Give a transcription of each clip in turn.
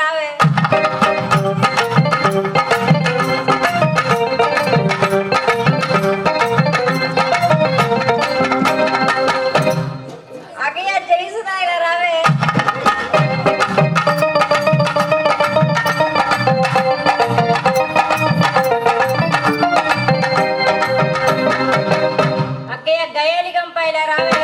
రావే. అక్కయ్య జైసుదాయిల రావే. అక్కయ్య గయలి గంపైల రావే.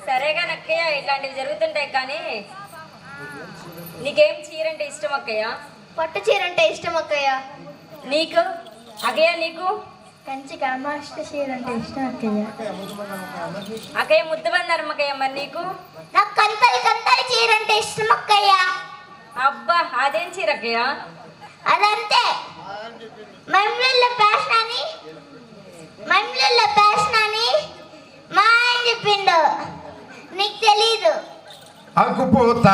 సరేగా నక్కయ్య, ఇట్లాంటివి జరుగుతుంటాయి. కానీ నీకేం చీర అంటే ఇష్టం అక్కయ్య? పట్టు చీర అంటే ఇష్టం అక్కయ్య. నీకు అక్కయ్య? నీకు కంచి కామాష్ట చీర అంటే ఇష్టం అక్కయ్య. అక్కయ్య ముద్దబందారం అక్కయ్య. మరి నీకు? నాకు కంతలు కంతలు చీర అంటే ఇష్టం అక్కయ్య. అబ్బా, అదేం చీర అక్కయ్య? అదంతే మైమ్లూళ్ళ ఫ్యాషన్ అని మా ఆయన చెప్పిండు, నీకు తెలీదు. అక్కుపోతా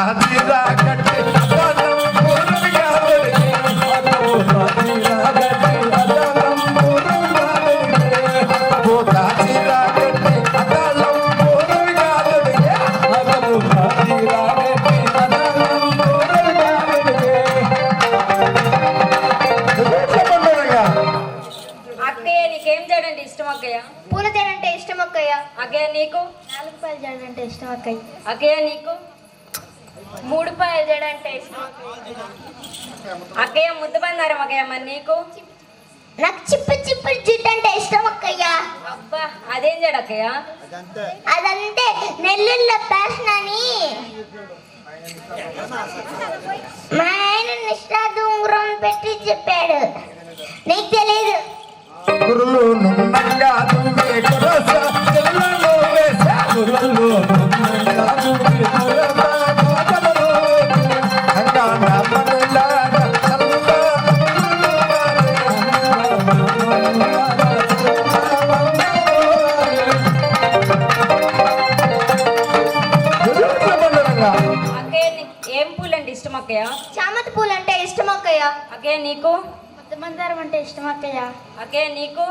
అక్కయ్య నీకేం చేయడంటే ఇష్టం అక్కయ్య? పూల జడ అంటే ఇష్టం అక్కయ్య. అక్కయ్య నీకు? 4 రూపాయల జడ అంటే ఇష్టం అక్కయ్య. అక్కయ్య నీకు? 3 రూపాయల జడ అంటే ఇష్టం అక్కయ్య ముద్దబందారం అక్కయ్య. మరి నీకు? నాకు చిప్పు జుట్టు అంటే ఇష్టం అక్కయ్య. అబ్బా, అదేం చేయడు అక్కయ్య? అదంతే నెల్లూళ్ళ ఫ్యాషన్ అని మా ఆయన నిష్ఠార్థ ఉంగరం పెట్టి చెప్పాడు, నీకు తెలీదు. గురులు నున్నంగా తుమ్మే కొరస చెల్లలో వేసా గురులు నున్నంగా తుమ్మే కొరస కోటలో అంగాన మనలాడ చల్లగా అక్కయ్య నీకు ఏం పూలు అంటే ఇష్టం అక్కయ్య? చామంతి పూలు అంటే ఇష్టం అక్కయ్య. అక్కయ్య నీకు? ముద్దమందారం అంటే ఇష్టం అక్కయ్య. అక్కయ్య నీకు?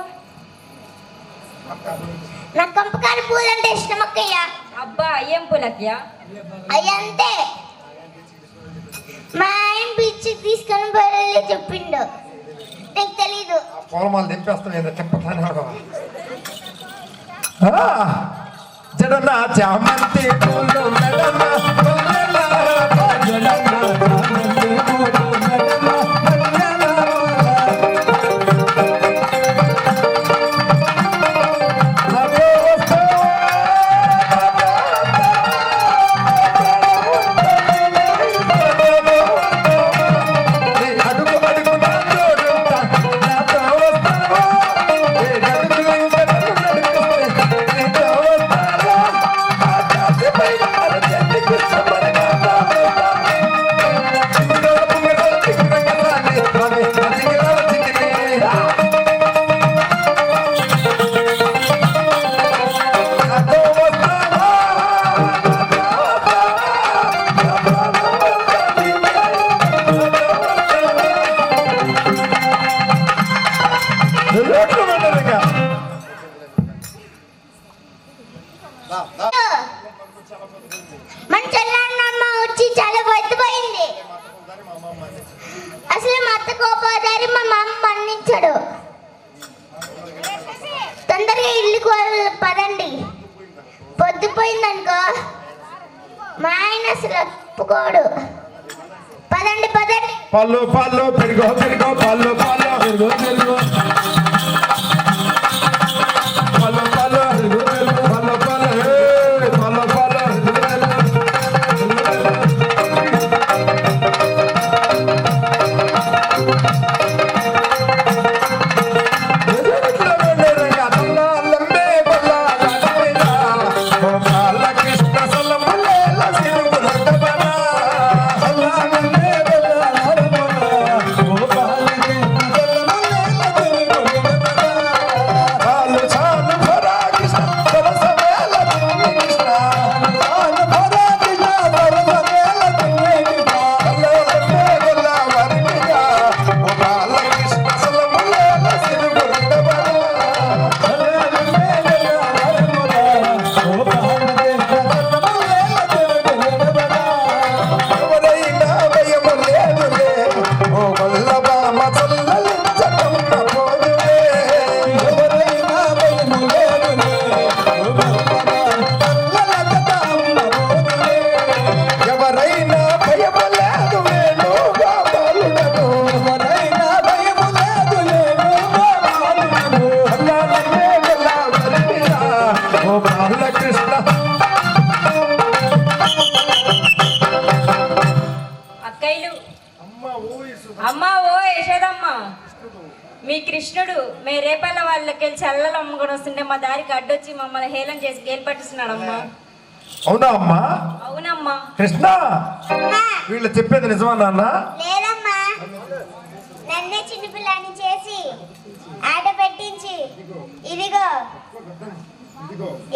నాకు కంపకాల పూలు అంటే ఇష్టం అక్కయ్య. అబ్బా, ఏం పూలు అక్కయ్య? అయ్యంతే మా ఆయన పిచ్చి తీసుకొని పోయి చెప్పిండు, నీకు తెలీదు. పూలమాలు దింపేస్తాను ఏదో చెప్పతానే జడన చామంతి పూలు మెడన మల్లెల జడన చామంతి పూలు మెడన మల్లెల మన చెల్లమ్మ వచ్చి చాలా వద్దుపోయింది. అసలు మా అత్త కోపదారి మా మామ మన్నించాడు. తొందరగా ఇల్లుకు పదండి, పొద్దుపోయిందనుకో మా ఆయన అసలు ఒప్పుకోడు. పదండి పదండి. పళ్ళు పళ్ళు పెరుగో పెరుగో పళ్ళు పళ్ళు పెరుగో పెరుగో పళ్ళు పళ్ళు పెరుగో పెరుగో పళ్ళు పళ్ళు పళ్ళు పళ్ళు అమ్మా ఓ యశోదమ్మ, మీ కృష్ణుడు మీ రేపల్ల వాళ్ళకి చల్లలు అమ్ముకొని వస్తుంటే మా దారికి అడ్డొచ్చి మమ్మల్ని హేళన చేసి గేల్పట్టిస్తున్నాడమ్మా. అవునా అమ్మా? అవునమ్మా. కృష్ణ, వీళ్ళు చెప్పేది నిజమా నాన్న? లేదమ్మా, నన్నే చిన్నపిల్లాన్ని చేసి ఆట పెట్టించి ఇదిగో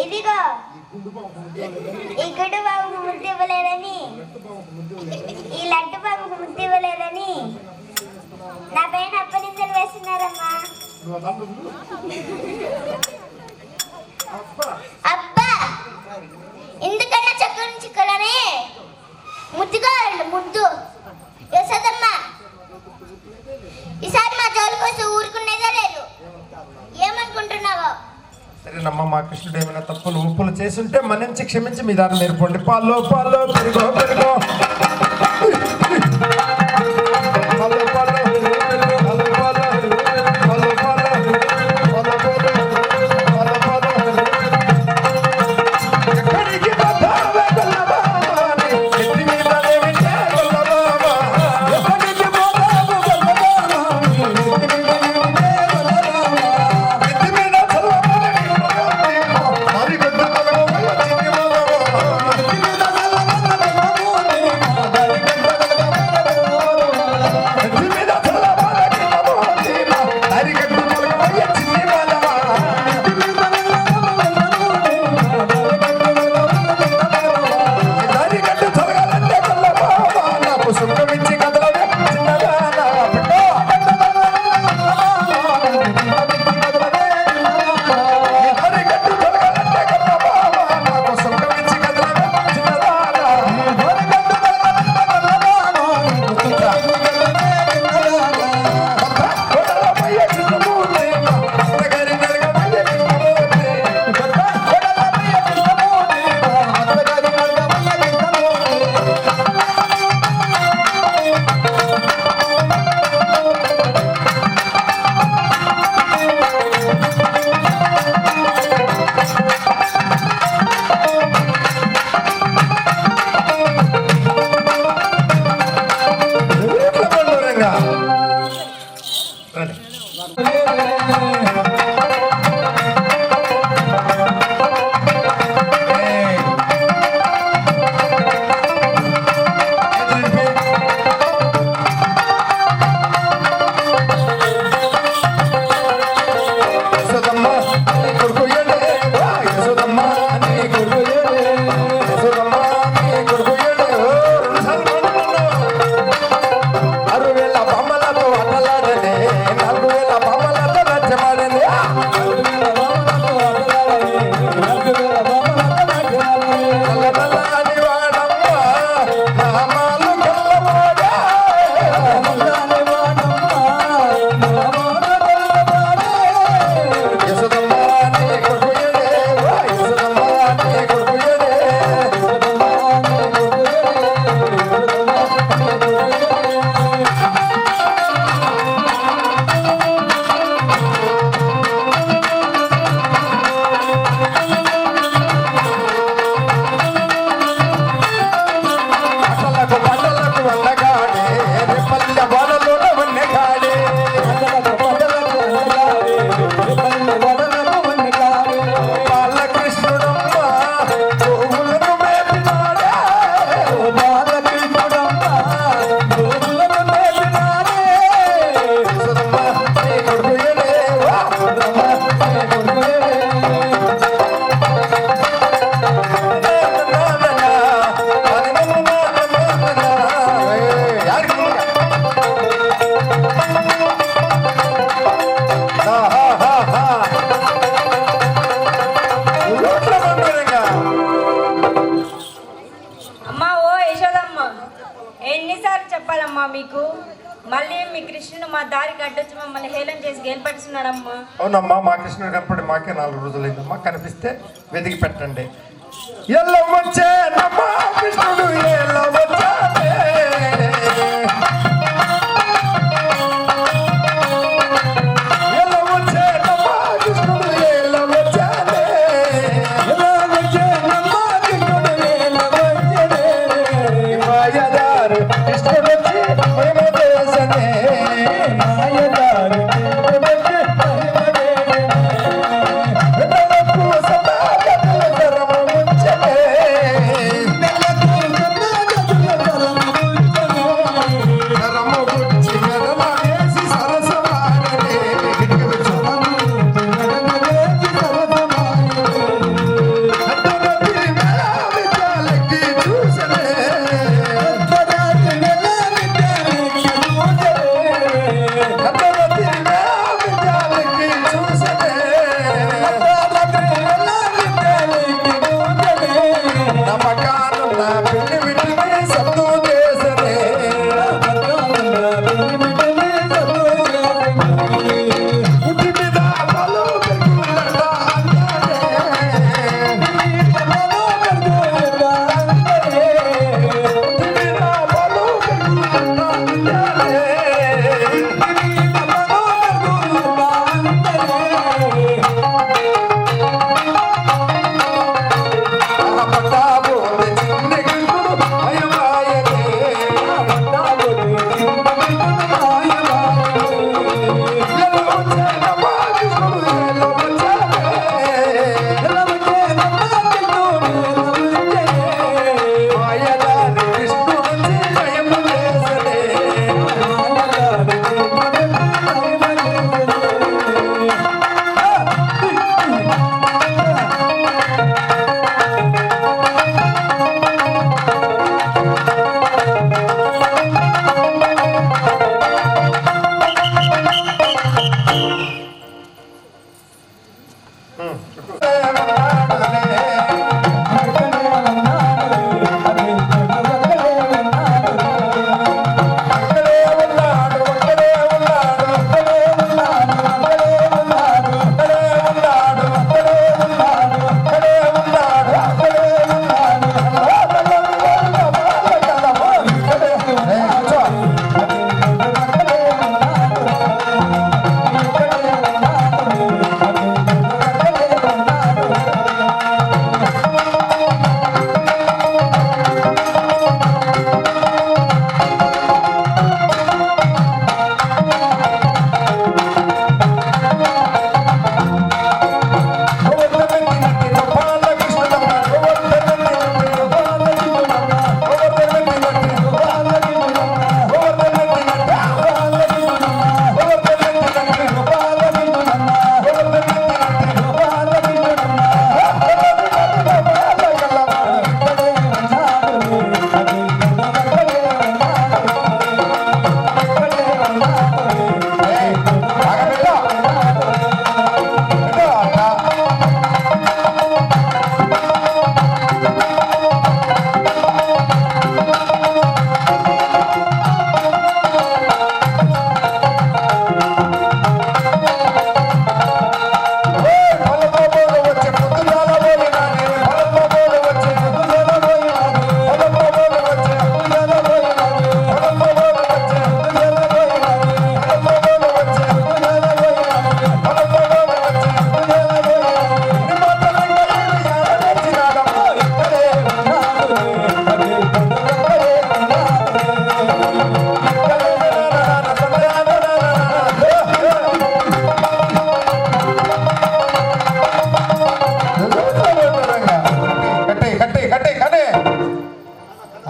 ఇదిగో ఈ గుడ్డు బాబుకు ముద్దు ఇవ్వలేదని, ఈ లడ్డు బాబుకు ముద్దు ఇవ్వలేదని నా పైన అప్పనిందలు వేస్తున్నారమ్మా. అబ్బా, ఎందుకన్నా చక్కర చిక్కలని ముద్దుగా ముద్దు యశోదమ్మ, ఈసారి మా జోలు కోసం ఊరుకునేదే లేదు. ఏమనుకుంటున్నావో? సరేనమ్మా, మా కృష్ణుడు ఏమైనా తప్పులు ఉప్పులు చేసుంటే మన్నించి క్షమించి మీ దారి నేర్పండి. పాలు పాలు పెరుగో పెరుగో మీకు మళ్ళీ మీ కృష్ణుడు మా దారికి అడ్డొచ్చి మమ్మల్ని హేళన చేసి గేల్పడుతున్నాడమ్మా. అవునమ్మా, మా కృష్ణుడు కనపడి మాకే 4 రోజులైందమ్మా. కనిపిస్తే వెతికి పెట్టండి. ఎల్లో వచ్చే నమ్మా కృష్ణుడు ఎల్లో వచ్చాడే, ఎల్లో వచ్చే నమ్మా కృష్ణుడు ఎల్లో వచ్చాడే, ఎల్లో వచ్చే నమ్మా కృష్ణుడు ఎల్లో వచ్చాడే, మాయదారు కృష్ణుడు వచ్చి ప్రేమ దేశనే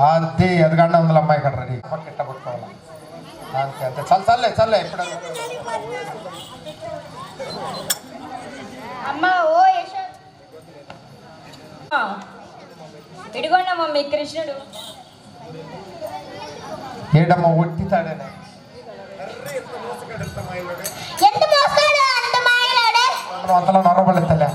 అంతే అది గంట వందల అమ్మాయి కట్ట రెడీ పక్కిట్ట కొట్టుకోవాలి అంతే అంతే చల్లే చల్లే ఇప్పుడు అమ్మ ఓ యశోద ఇడిగోండమ్మ మీ కృష్ణుడు. ఏడమ్మ ఒట్టితాడేనే ఎంత మోస్తాడు అంత మాయలాడే అంతలో నొరబడెత్తలే